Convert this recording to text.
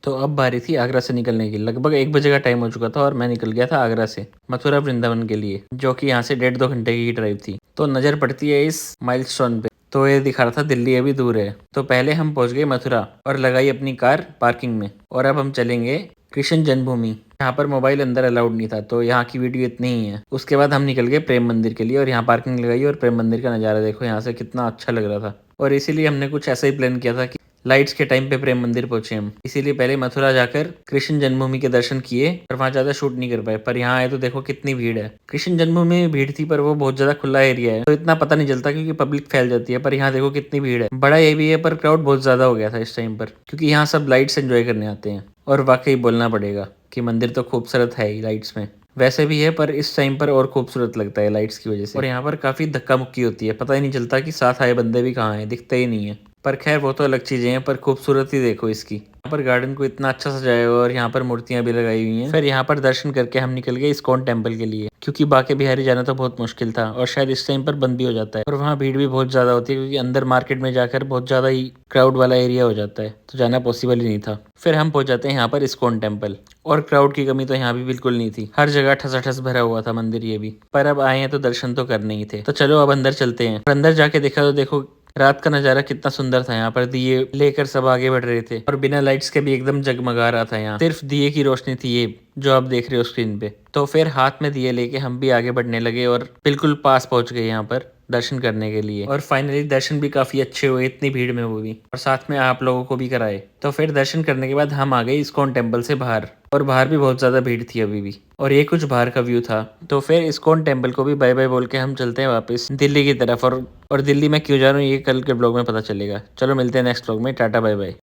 तो अब बारी थी आगरा से निकलने की। लगभग 1 बजे का टाइम हो चुका था और मैं निकल गया था आगरा से मथुरा वृंदावन के लिए, जो कि यहाँ से 1.5-2 घंटे की ड्राइव थी। तो नज़र पड़ती है इस माइलस्टोन पे, तो ये दिखा रहा था दिल्ली अभी दूर है। तो पहले हम पहुंच गए मथुरा और लगाई अपनी कार पार्किंग में, और अब हम चलेंगे कृष्ण जन्मभूमि। यहाँ पर मोबाइल अंदर अलाउड नहीं था, तो यहाँ की वीडियो इतनी ही है। उसके बाद हम निकल गए प्रेम मंदिर के लिए और यहाँ पार्किंग लगाई और प्रेम मंदिर का नज़ारा देखो यहाँ से कितना अच्छा लग रहा था। और इसीलिए हमने कुछ ऐसा ही प्लान किया था कि लाइट्स के टाइम पे प्रेम मंदिर पहुंचे हम। इसीलिए पहले मथुरा जाकर कृष्ण जन्मभूमि के दर्शन किए, पर वहाँ ज्यादा शूट नहीं कर पाए। पर यहाँ आए तो देखो कितनी भीड़ है। कृष्ण जन्मभूमि में भीड़ थी, पर वो बहुत ज्यादा खुला एरिया है तो इतना पता नहीं चलता क्योंकि पब्लिक फैल जाती है। पर यहाँ देखो कितनी भीड़ है। बड़ा ये भी है पर क्राउड बहुत ज्यादा हो गया था इस टाइम पर, क्योंकि यहाँ सब लाइट्स एंजॉय करने आते हैं। और वाकई बोलना पड़ेगा कि मंदिर तो खूबसूरत है ही लाइट्स में। वैसे भी है पर इस टाइम पर और खूबसूरत लगता है लाइट्स की वजह से। और यहाँ पर काफी धक्का मुक्की होती है, पता ही नहीं चलता कि साथ आए बंदे भी कहाँ हैं, दिखते ही नहीं है। पर खैर वो तो अलग चीजें हैं, पर खूबसूरती देखो इसकी। यहाँ पर गार्डन को इतना अच्छा सजाया हुआ और यहाँ पर मूर्तियां भी लगाई हुई हैं। फिर यहाँ पर दर्शन करके हम निकल गए इस्कॉन टेम्पल के लिए, क्योंकि बाके बिहारी जाना तो बहुत मुश्किल था और शायद इस टाइम पर बंद भी हो जाता है। और वहाँ भीड़ भी बहुत ज्यादा होती है क्योंकि अंदर मार्केट में जाकर बहुत ज्यादा ही क्राउड वाला एरिया हो जाता है, तो जाना पॉसिबल ही नहीं था। फिर हम पहुंच जाते हैं यहाँ पर इस्कॉन टेम्पल, और क्राउड की कमी तो यहाँ भी बिल्कुल नहीं थी। हर जगह ठसाठस भरा हुआ था मंदिर ये भी। पर अब आए हैं तो दर्शन तो करने ही थे, तो चलो अब अंदर चलते हैं। और अंदर जाके देखा तो देखो रात का नजारा कितना सुंदर था। यहाँ पर दिए लेकर सब आगे बढ़ रहे थे और बिना लाइट्स के भी एकदम जगमगा रहा था। यहाँ सिर्फ दिए की रोशनी थी ये जो आप देख रहे हो स्क्रीन पे। तो फिर हाथ में दिए लेके हम भी आगे बढ़ने लगे और बिल्कुल पास पहुंच गए यहाँ पर दर्शन करने के लिए। और फाइनली दर्शन भी काफी अच्छे हुए इतनी भीड़ में, वो भी और साथ में आप लोगों को भी कराए। तो फिर दर्शन करने के बाद हम आ गए इस्कॉन टेम्पल से बाहर, और बाहर भी बहुत ज्यादा भीड़ थी अभी भी। और ये कुछ बाहर का व्यू था। तो फिर इस्कॉन टेम्पल को भी बाय बाय बोल के हम चलते हैं वापस दिल्ली की तरफ। और दिल्ली में क्यों जा रहा हूँ ये कल के ब्लॉग में पता चलेगा। चलो मिलते हैं नेक्स्ट ब्लॉग में। Tata bye bye.